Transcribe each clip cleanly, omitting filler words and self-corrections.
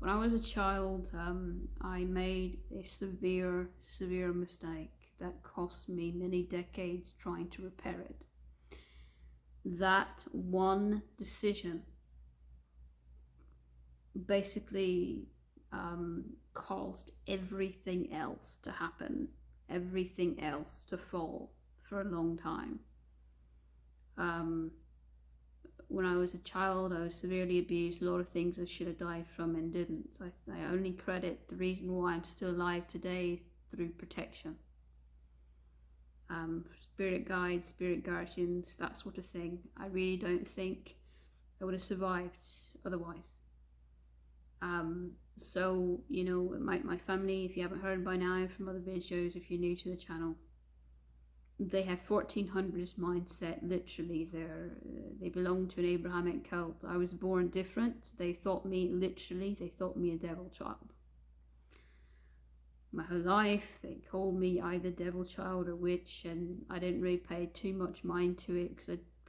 When I was a child, I made a severe mistake that cost me many decades trying to repair it. That one decision basically caused everything else to happen, everything else to fall for a long time. When I was a child, I was severely abused. A lot of things I should have died from and didn't. I only credit the reason why I'm still alive today through protection. Spirit guides, spirit guardians, that sort of thing. I really don't think I would have survived otherwise. So, my family, if you haven't heard by now from other videos, if you're new to the channel, they have 1400s mindset. Literally, they belong to an Abrahamic cult. I was born different. They thought me a devil child. My whole life they called me either devil child or witch, and I didn't really pay too much mind to it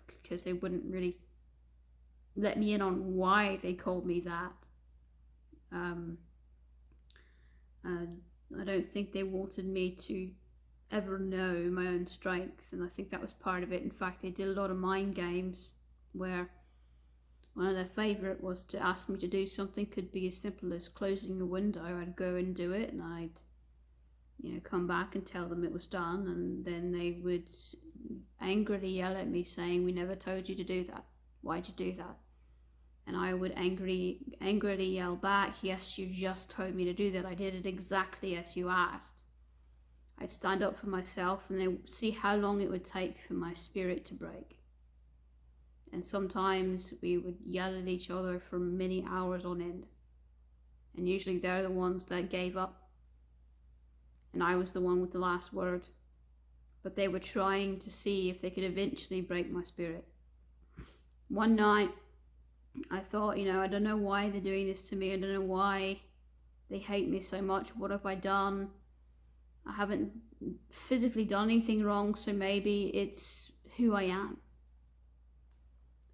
because they wouldn't really let me in on why they called me that. I don't think they wanted me to ever know my own strength, and I think that was part of it. In fact, they did a lot of mind games where one of their favourite was to ask me to do something. Could be as simple as closing a window. I'd go and do it, and I'd come back and tell them it was done, and then they would angrily yell at me saying, "We never told you to do that. Why'd you do that?" And I would angrily yell back, "Yes, you just told me to do that. I did it exactly as you asked." I'd stand up for myself and then see how long it would take for my spirit to break. And sometimes we would yell at each other for many hours on end. And usually they're the ones that gave up. And I was the one with the last word. But they were trying to see if they could eventually break my spirit. One night, I thought, I don't know why they're doing this to me. I don't know why they hate me so much. What have I done? I haven't physically done anything wrong, so maybe it's who I am.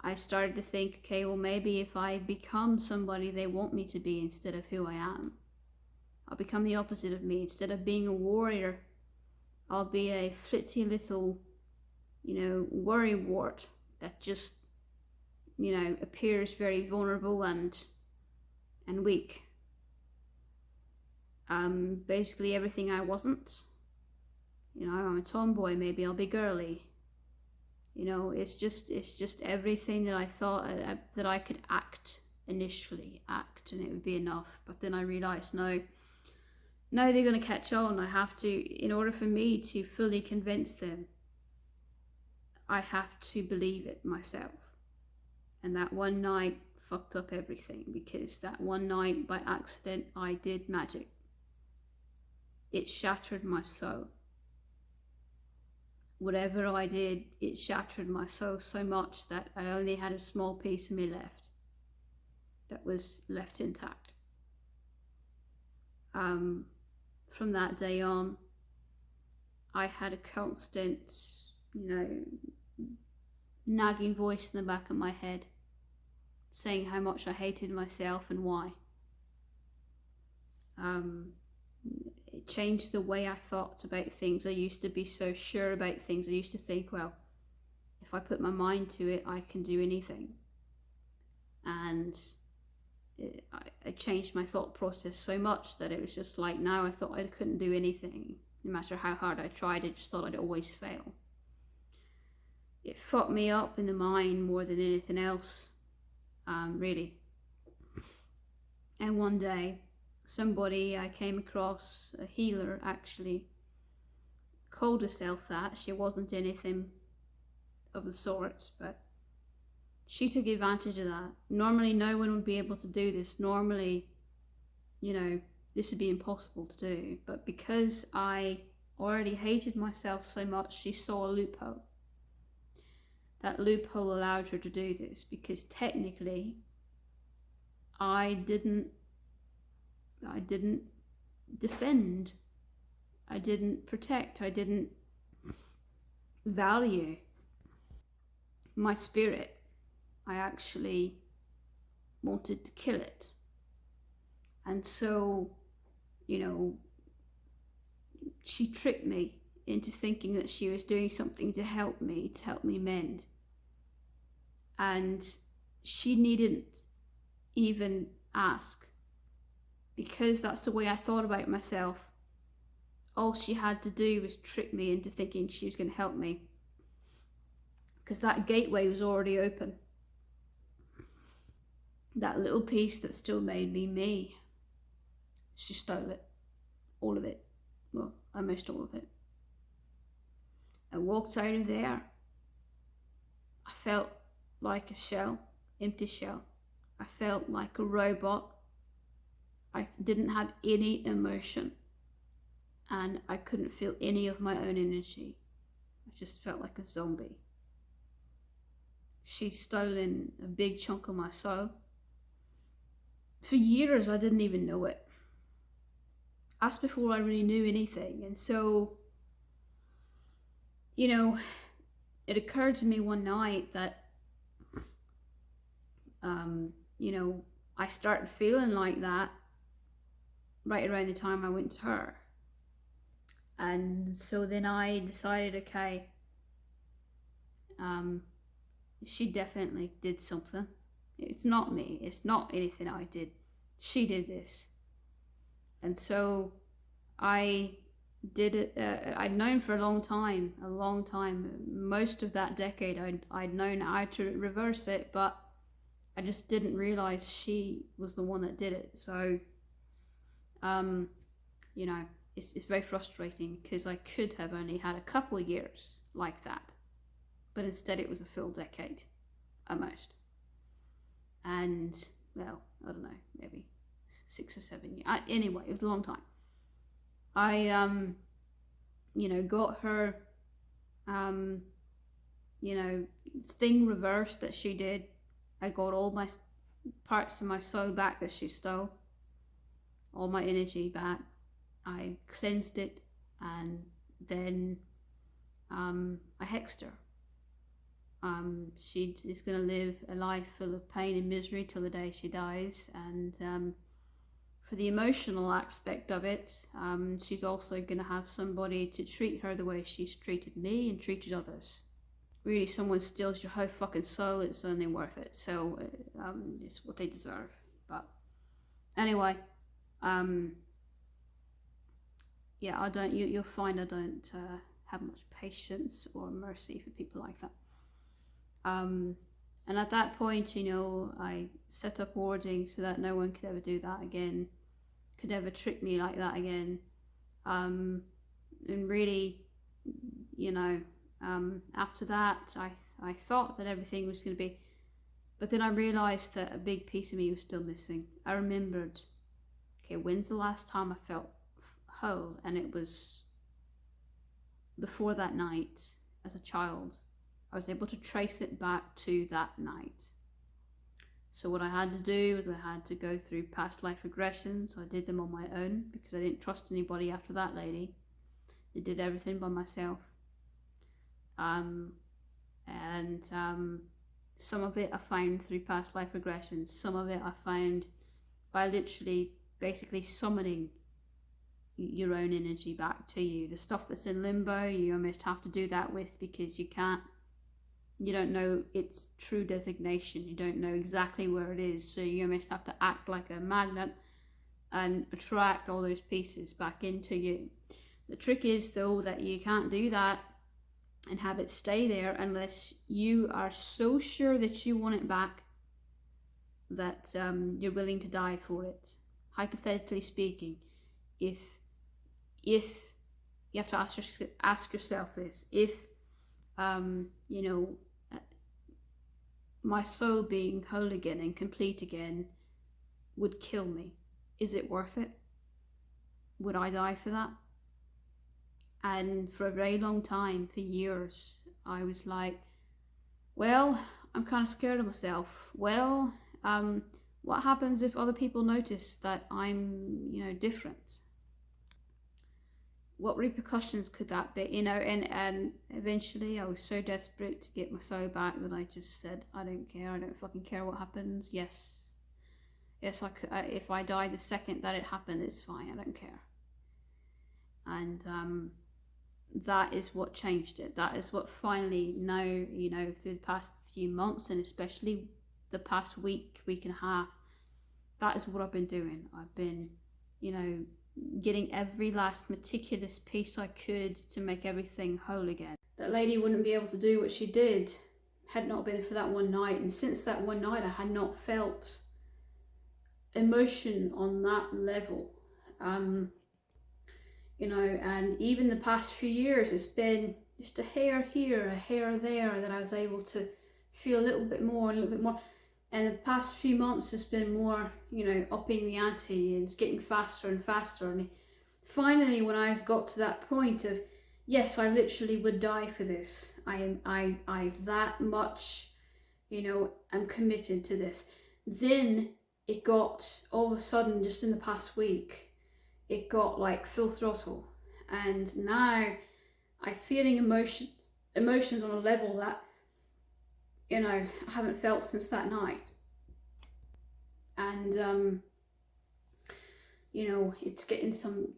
I started to think, okay, well, maybe if I become somebody they want me to be instead of who I am, I'll become the opposite of me. Instead of being a warrior, I'll be a flitzy little, worrywart that just, appears very vulnerable and weak. Basically everything I wasn't. I'm a tomboy, maybe I'll be girly. It's just everything that I thought that I could initially act, and it would be enough. But then I realized, no, they're going to catch on. I have to, in order for me to fully convince them, I have to believe it myself. And that one night fucked up everything, because that one night by accident I did magic. It shattered my soul. Whatever I did, it shattered my soul so much that I only had a small piece of me left that was left intact. From that day on, I had a constant, nagging voice in the back of my head saying how much I hated myself and why. It changed the way I thought about things. I used to be so sure about things. I used to think, well, if I put my mind to it, I can do anything. And I changed my thought process so much that it was just like, now I thought I couldn't do anything. No matter how hard I tried, I just thought I'd always fail. It fucked me up in the mind more than anything else, really. And one day, somebody I came across, a healer actually, called herself that. She wasn't anything of the sort, but she took advantage of that. Normally no one would be able to do this. Normally, this would be impossible to do. But because I already hated myself so much, she saw a loophole. That loophole allowed her to do this, because technically I didn't defend, I didn't protect, I didn't value my spirit. I actually wanted to kill it. And so, you know, she tricked me into thinking that she was doing something to help me mend. And she needn't even ask, because that's the way I thought about myself. All she had to do was trick me into thinking she was going to help me, because that gateway was already open. That little piece that still made me me, she stole it. All of it. Well, almost all of it. I walked out of there. I felt like a shell, empty shell. I felt like a robot. I didn't have any emotion, and I couldn't feel any of my own energy. I just felt like a zombie. She'd stolen a big chunk of my soul. For years, I didn't even know it. That's before I really knew anything. And so, you know, it occurred to me one night that, you know, I started feeling like that right around the time I went to her. And so then I decided, okay, she definitely did something. It's not me. It's not anything I did. She did this. And so I did it. I'd known for a long time, most of that decade, I'd known how to reverse it, but I just didn't realize she was the one that did it. So, you know, it's very frustrating, because I could have only had a couple of years like that, but instead it was a full decade, almost. And, well, I don't know, maybe 6 or 7 years. Anyway, it was a long time. I, you know, got her, you know, thing reversed that she did. I got all my parts of my soul back that she stole, all my energy back. I cleansed it, and then I hexed her. She is going to live a life full of pain and misery till the day she dies. And for the emotional aspect of it, she's also going to have somebody to treat her the way she's treated me and treated others. Really, someone steals your whole fucking soul, it's only worth it. So it's what they deserve. But anyway, yeah, I don't. You'll find I don't have much patience or mercy for people like that. And at that point, you know, I set up warding so that no one could ever do that again, could ever trick me like that again. And really, you know, after that, I thought that everything was going to be, but then I realized that a big piece of me was still missing. I remembered, okay, when's the last time I felt whole? And it was before that night as a child. I was able to trace it back to that night. So what I had to do was I had to go through past life regressions. I did them on my own because I didn't trust anybody after that lady. I did everything by myself. And some of it I found through past life regressions. Some of it I found by literally basically summoning your own energy back to you. The stuff that's in limbo, you almost have to do that with, because you don't know its true designation. You don't know exactly where it is, so you almost have to act like a magnet and attract all those pieces back into you. The trick is, though, that you can't do that and have it stay there unless you are so sure that you want it back that you're willing to die for it. Hypothetically speaking, if you have to ask yourself this, if you know, my soul being whole again and complete again would kill me, is it worth it? Would I die for that? And for a very long time, for years, I was like, well, I'm kind of scared of myself. Well, what happens if other people notice that I'm, you know, different? What repercussions could that be? You know, and eventually I was so desperate to get my soul back that I just said, I don't care. I don't fucking care what happens. Yes, Yes, if I die the second that it happened, it's fine. I don't care. And that is what changed it. That is what finally now, you know, through the past few months, and especially the past week and a half, that is what I've been doing. I've been, you know, getting every last meticulous piece I could to make everything whole again. That lady wouldn't be able to do what she did had not been for that one night, and since that one night I had not felt emotion on that level. You know, and even the past few years, it's been just a hair here, a hair there, that I was able to feel a little bit more, and the past few months has been more, you know, upping the ante, and it's getting faster and faster. And finally, when I got to that point of, yes, I literally would die for this. I that much, you know, am committed to this. Then it got, all of a sudden, just in the past week, it got like full throttle, and now I'm feeling emotions on a level that, you know, I haven't felt since that night. And you know, it's getting some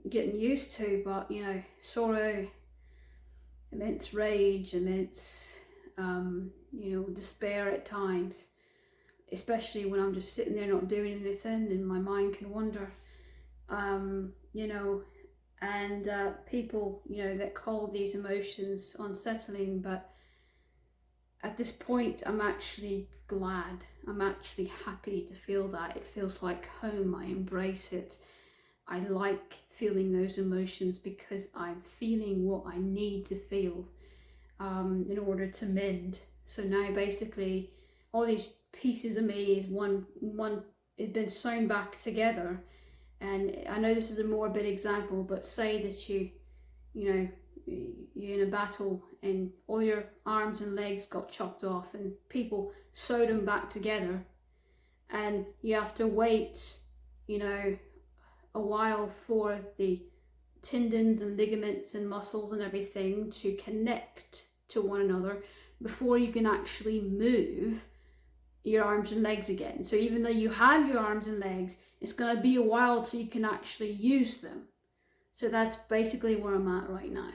getting used to, but you know, sorrow, immense rage, immense you know, despair at times, especially when I'm just sitting there not doing anything and my mind can wander. You know, and people, you know, that call these emotions unsettling, but at this point I'm actually glad, I'm actually happy to feel that. It feels like home. I embrace it. I like feeling those emotions because I'm feeling what I need to feel in order to mend. So now basically all these pieces of me is one it's been sewn back together. And I know this is a morbid example, but say that you know, you're in a battle and all your arms and legs got chopped off and people sewed them back together, and you have to wait, you know, a while for the tendons and ligaments and muscles and everything to connect to one another before you can actually move your arms and legs again. So even though you have your arms and legs, it's going to be a while till you can actually use them. So that's basically where I'm at right now.